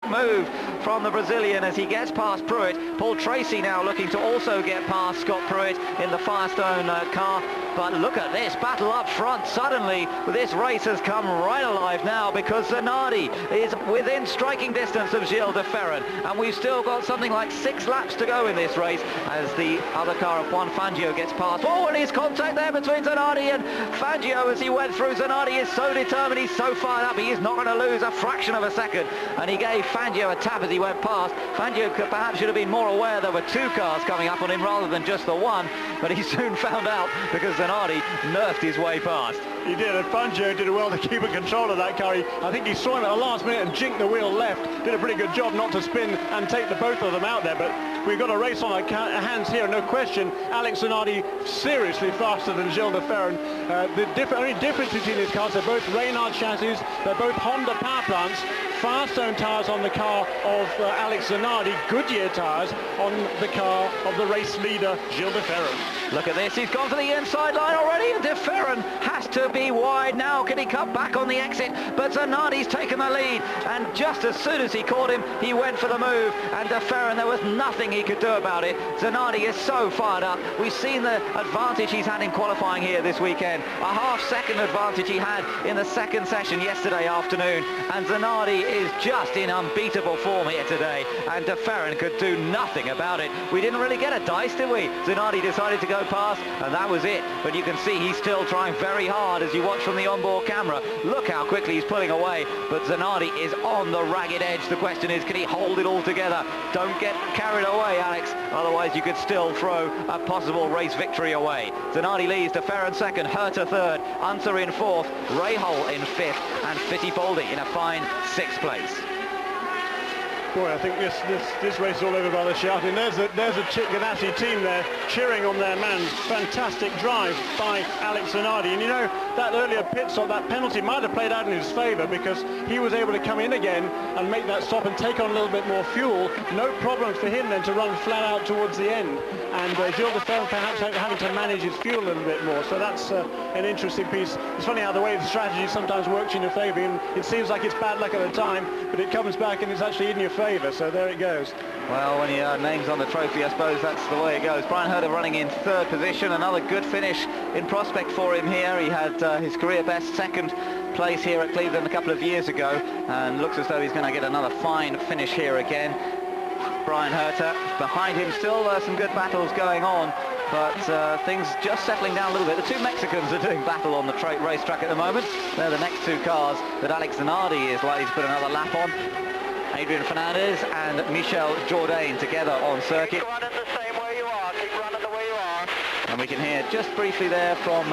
Move from the Brazilian as he gets past Pruitt. Paul Tracy now looking to also get past Scott Pruitt in the Firestone car. But look at this battle up front. Suddenly this race has come right alive now, because Zanardi is within striking distance of Gilles de Ferran, and we've still got something like 6 laps to go in this race as the other car of Juan Fangio gets past. Oh, and his contact there between Zanardi and Fangio as he went through. Zanardi is so determined, he's so fired up, he is not going to lose a fraction of a second, and he gave Fangio a tap as he went past. Fangio perhaps should have been more aware there were 2 cars coming up on him rather than just the one, but he soon found out because Zanardi nerfed his way past. He did, and Fangio did well to keep in control of that car. I think he saw him at the last minute and jinked the wheel left. Did a pretty good job not to spin and take the both of them out there, but we've got a race on our hands here, no question. Alex Zanardi seriously faster than Gilles de Ferran. The only difference between these cars, they're both Reynard chassis, they're both Honda power plants. Firestone tyres on the car of Alex Zanardi, Goodyear tyres on the car of the race leader, Gilles de Ferran. Look at this, he's gone for the inside line already, and de Ferran has to be wide now. Can he cut back on the exit? But Zanardi's taken the lead, and just as soon as he caught him, he went for the move, and de Ferran, there was nothing he could do about it. Zanardi is so fired up. We've seen the advantage he's had in qualifying here this weekend. A half-second advantage he had in the second session yesterday afternoon, and Zanardi is just in unbeatable form here today, and de Ferran could do nothing about it. We didn't really get a dice, did we? Zanardi decided to go past, and that was it. But you can see he's still trying very hard as you watch from the onboard camera. Look how quickly he's pulling away, but Zanardi is on the ragged edge. The question is, can he hold it all together? Don't get carried away, Alex, otherwise you could still throw a possible race victory away. Zanardi leads, de Ferran second, Herta third, Unser in fourth, Rahal in fifth, and Fittipaldi in a fine 6th place. Boy, I think this race is all over by the shouting. There's a Chip Ganassi team there cheering on their man. Fantastic drive by Alex Zanardi. And you know, that earlier pit stop, that penalty might have played out in his favour, because he was able to come in again and make that stop and take on a little bit more fuel. No problem for him then to run flat out towards the end. And Gilles de Ferran perhaps having to manage his fuel a little bit more. So that's an interesting piece. It's funny how the way the strategy sometimes works in your favour. And it seems like it's bad luck at the time, but it comes back and it's actually in your favour. So there it goes. Well, when your name's on the trophy, I suppose that's the way it goes. Brian Herta running in 3rd position. Another good finish in prospect for him here. He had his career best 2nd place here at Cleveland a couple of years ago, and looks as though he's going to get another fine finish here again. Brian Herta behind him, still some good battles going on, but things just settling down a little bit. The 2 Mexicans are doing battle on the racetrack at the moment. They're the next 2 cars that Alex Zanardi is likely to put another lap on. Adrian Fernandez and Michel Jourdain together on circuit. Keep running the same way you are. Keep running the way you are. And we can hear just briefly there from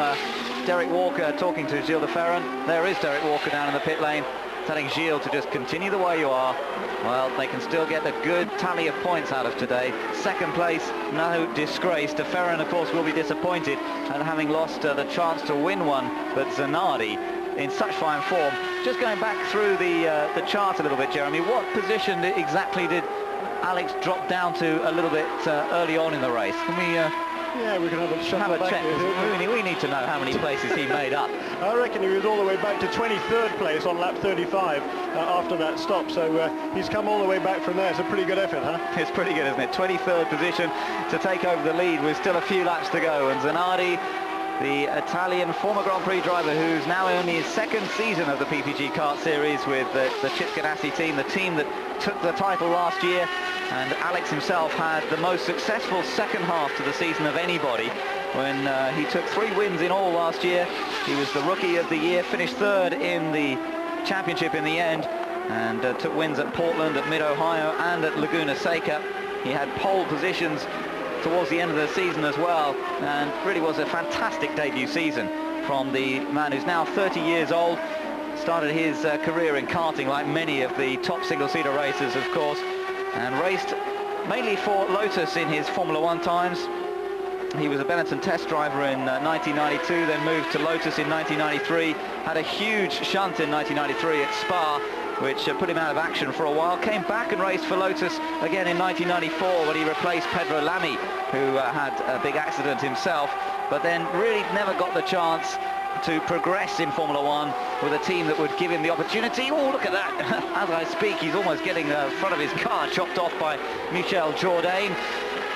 Derek Walker talking to Gilles de Ferran. There is Derek Walker down in the pit lane, telling Gilles to just continue the way you are. Well, they can still get a good tally of points out of today. 2nd place, no disgrace. De Ferran, of course, will be disappointed at having lost the chance to win one, but Zanardi in such fine form. Just going back through the chart a little bit, Jeremy, what position exactly did Alex drop down to a little bit early on in the race? Can we yeah, we can have a check. We need to know how many places he made up. I reckon he was all the way back to 23rd place on lap 35 after that stop, so he's come all the way back from there. It's a pretty good effort, huh? It's pretty good, isn't it? 23rd position to take over the lead with still a few laps to go, and Zanardi, the Italian former Grand Prix driver who's now only his 2nd season of the PPG Kart Series with the Chip Ganassi team, the team that took the title last year, and Alex himself had the most successful second half to the season of anybody when he took 3 wins in all last year. He was the Rookie of the Year, finished 3rd in the championship in the end, and took wins at Portland, at Mid-Ohio and at Laguna Seca. He had pole positions towards the end of the season as well, and really was a fantastic debut season from the man who's now 30 years old. Started his career in karting like many of the top single-seater racers, of course, and raced mainly for Lotus in his Formula 1 times. He was a Benetton test driver in 1992, then moved to Lotus in 1993, had a huge shunt in 1993 at Spa, which put him out of action for a while. Came back and raced for Lotus again in 1994 when he replaced Pedro Lamy, who had a big accident himself, but then really never got the chance to progress in Formula One with a team that would give him the opportunity. Oh, look at that. As I speak, he's almost getting the front of his car chopped off by Michel Jourdain,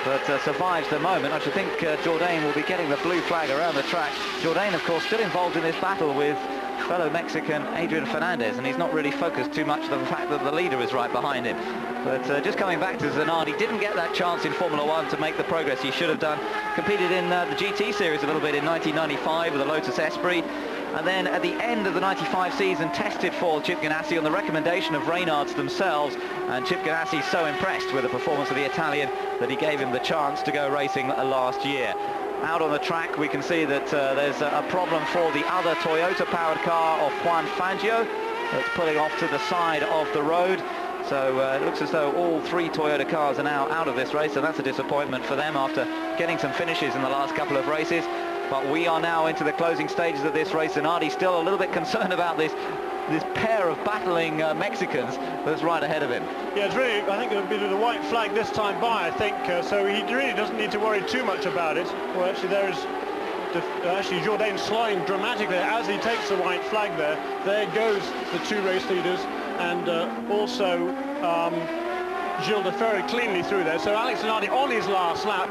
but survives the moment. I should think Jourdain will be getting the blue flag around the track. Jourdain, of course, still involved in this battle with fellow Mexican Adrian Fernandez, and he's not really focused too much on the fact that the leader is right behind him. But just coming back to Zanardi, didn't get that chance in Formula One to make the progress he should have done. Competed in the GT series a little bit in 1995 with the Lotus Esprit, and then at the end of the 95 season tested for Chip Ganassi on the recommendation of Reynards themselves, and Chip Ganassi so impressed with the performance of the Italian that he gave him the chance to go racing last year. Out on the track we can see that there's a problem for the other Toyota powered car of Juan Fangio that's pulling off to the side of the road. So it looks as though all three Toyota cars are now out of this race, and that's a disappointment for them after getting some finishes in the last couple of races. But we are now into the closing stages of this race, and Zanardi's still a little bit concerned about this pair of battling Mexicans that's right ahead of him. Yeah, it's really, I think, a bit of the white flag this time by, I think, so he really doesn't need to worry too much about it. Well, actually, there's actually Jourdain slowing dramatically as he takes the white flag there. There goes the two race leaders, and also Gilles de Ferry cleanly through there. So Alex Zanardi on his last lap,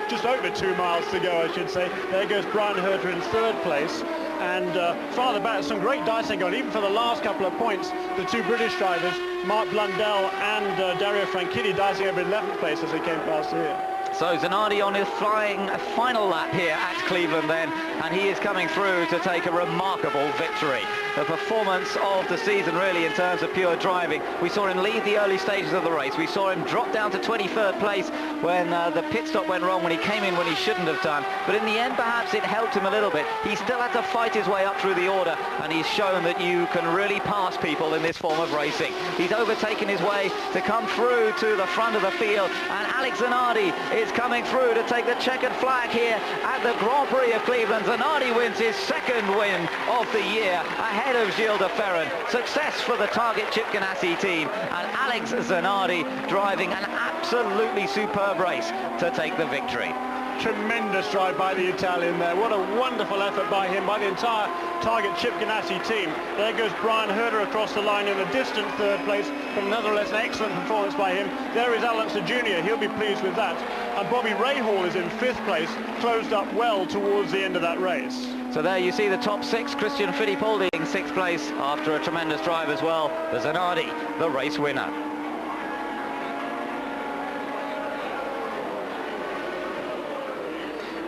just over 2 miles to go, I should say. There goes Brian Herter in third place. And farther back, some great dicing going, even for the last couple of points. The two British drivers, Mark Blundell and Dario Franchitti, dicing over 11th place as they came past here. So Zanardi on his flying final lap here at Cleveland then, and he is coming through to take a remarkable victory. The performance of the season really in terms of pure driving. We saw him lead the early stages of the race. We saw him drop down to 23rd place when the pit stop went wrong, when he came in when he shouldn't have done. But in the end perhaps it helped him a little bit. He still had to fight his way up through the order, and he's shown that you can really pass people in this form of racing. He's overtaken his way to come through to the front of the field, and Alex Zanardi is coming through to take the checkered flag here at the Grand Prix of Cleveland. Zanardi wins his second win of the year ahead of Gilles de Ferran. Success for the Target Chip Ganassi team, and Alex Zanardi driving an absolutely superb race to take the victory. Tremendous drive by the Italian there. What a wonderful effort by him, by the entire Target Chip Ganassi team. There goes Brian Herter across the line in a distant third place, but nonetheless an excellent performance by him. There is Alan Jr., he'll be pleased with that. And Bobby Rahal is in 5th place, closed up well towards the end of that race. So there you see the top 6, Christian Fittipaldi in 6th place after a tremendous drive as well. The Zanardi, the race winner.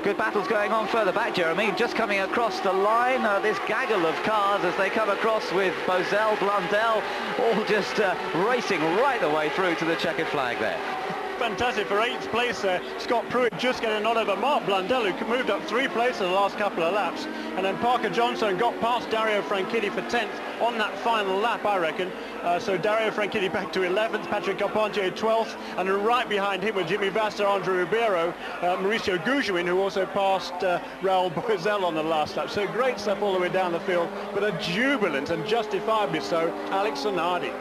Good battles going on further back, Jeremy. Just coming across the line, this gaggle of cars as they come across with Bozell, Blundell, all just racing right the way through to the checkered flag there. Fantastic for 8th place there. Scott Pruitt just getting a nod over Mark Blundell, who moved up 3 places the last couple of laps. And then Parker Johnson got past Dario Franchitti for 10th on that final lap, I reckon. So Dario Franchitti back to 11th, Patrick Carpentier 12th, and then right behind him were Jimmy Vasser, Andre Ribeiro, Mauricio Goujoin, who also passed Raul Boesel on the last lap. So great stuff all the way down the field, but a jubilant, and justifiably so, Alex Zanardi.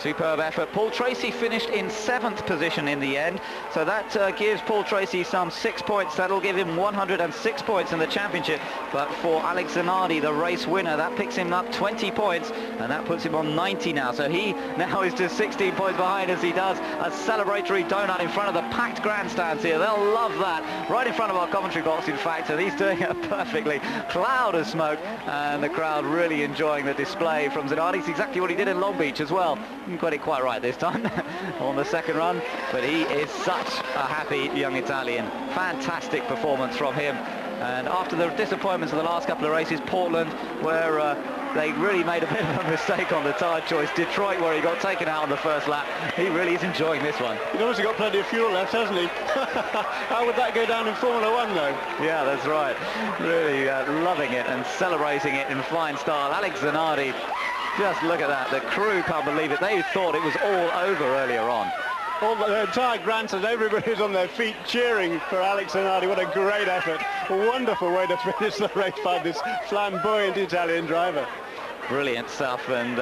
Superb effort. Paul Tracy finished in 7th position in the end, so that gives Paul Tracy some 6 points. That'll give him 106 points in the championship, but for Alex Zanardi, the race winner, that picks him up 20 points, and that puts him on 90 now. So he now is just 16 points behind as he does a celebratory donut in front of the packed grandstands here. They'll love that. Right in front of our commentary box, in fact, and he's doing it perfectly. Cloud of smoke, and the crowd really enjoying the display from Zanardi. It's exactly what he did in Long Beach as well. Got it quite right this time on the second run, but he is such a happy young Italian. Fantastic performance from him, and after the disappointments of the last couple of races, Portland, where they really made a bit of a mistake on the tyre choice, Detroit, where he got taken out on the first lap, he really is enjoying this one. He's obviously got plenty of fuel left, hasn't he? How would that go down in Formula One though? Yeah, that's right. Really loving it and celebrating it in fine style. Alex Zanardi, just look at that. The crew can't believe it. They thought it was all over earlier on. All the entire grandstand, everybody's on their feet cheering for Alex Zanardi. What a great effort. A wonderful way to finish the race by this flamboyant Italian driver. Brilliant stuff, and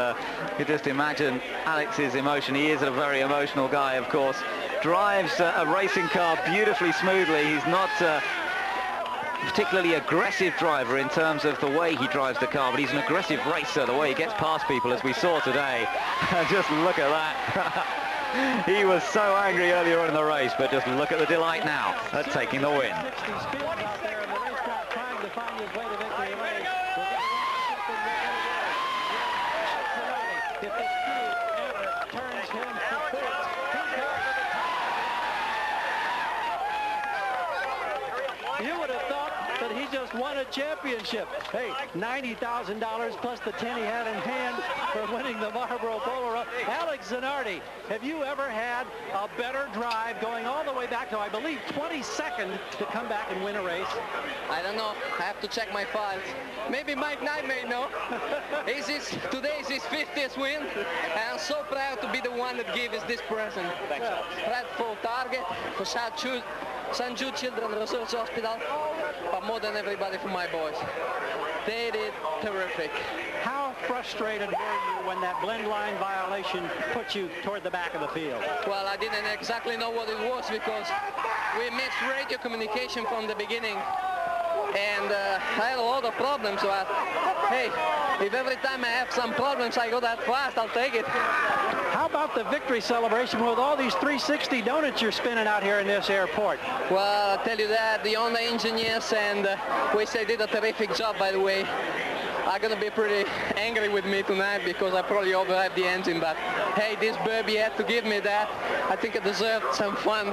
you just imagine Alex's emotion. He is a very emotional guy, of course. Drives a racing car beautifully smoothly. He's not particularly aggressive driver in terms of the way he drives the car, but he's an aggressive racer, the way he gets past people, as we saw today. Just look at that. He was so angry earlier on in the race, but just look at the delight now at taking the win. You would have thought that he just won a championship. Hey, $90,000 plus the 10 he had in hand for winning the Marlboro Polo. Alex Zanardi, have you ever had a better drive going all the way back to, I believe, 22nd to come back and win a race? I don't know. I have to check my files. Maybe Mike Knight may know. Today is his 50th win, and I'm so proud to be the one that gave us this present. Thanks, Alex. Fred full target for St. Jude Children's Research Hospital, but more than everybody for my boys. They did terrific. How frustrated were you when that blend line violation put you toward the back of the field? Well, I didn't exactly know what it was because we missed radio communication from the beginning. And I had a lot of problems, but hey, if every time I have some problems I go that fast, I'll take it. How about the victory celebration with all these 360 donuts you're spinning out here in this airport? Well, I'll tell you that, the Honda engineers and which they did a terrific job, by the way, are going to be pretty angry with me tonight because I probably overhyped the engine, but hey, this Burby had to give me that. I think I deserved some fun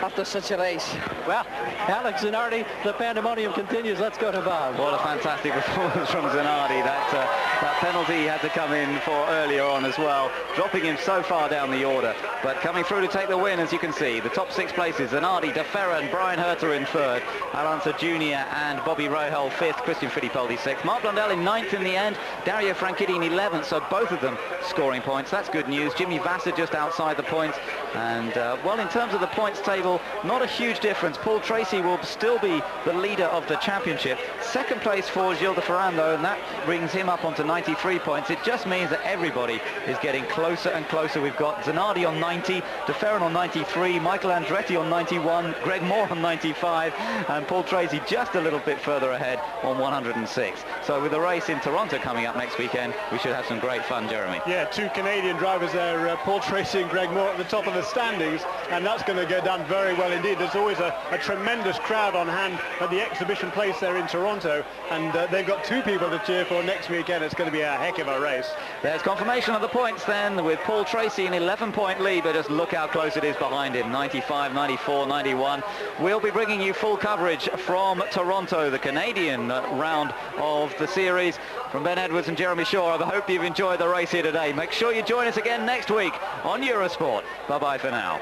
after such a race. Well, Alex Zanardi, the pandemonium continues. Let's go to Bob. What a fantastic performance from Zanardi. That penalty he had to come in for earlier on as well, dropping him so far down the order. But coming through to take the win, as you can see, the top 6 places, Zanardi, De Ferran, Brian Herter in 3rd, Alanza Jr. and Bobby Rahal 5th, Christian Fittipaldi 6th, Mark Blundell in 9th in the end, Dario Franchitti in 11th, so both of them scoring points. That's good news. Jimmy Vasser just outside the points, and well, in terms of the points table, not a huge difference. Paul Tracy will still be the leader of the championship. 2nd place for Gilles de Ferran, though, and that brings him up onto 93 points. It just means that everybody is getting closer and closer. We've got Zanardi on 90, De Ferran on 93, Michael Andretti on 91, Greg Moore on 95, and Paul Tracy just a little bit further ahead on 106. So with the race in Toronto coming up next weekend, we should have some great fun, Jeremy. Yeah, 2 Canadian drivers there, Paul Tracy and Greg Moore at the top of the standings, and that's going to go down very well indeed. There's always a tremendous crowd on hand at the exhibition place there in Toronto, and they've got 2 people to cheer for next weekend. It's going to be a heck of a race. There's confirmation of the points then, with Paul Tracy in 11-point lead, but just look how close it is behind him, 95, 94, 91. We'll be bringing you full coverage from Toronto, the Canadian round of the series. From Ben Edwards and Jeremy Shaw, I hope you've enjoyed the race here today. Make sure you join us again next week on Eurosport. Bye-bye for now.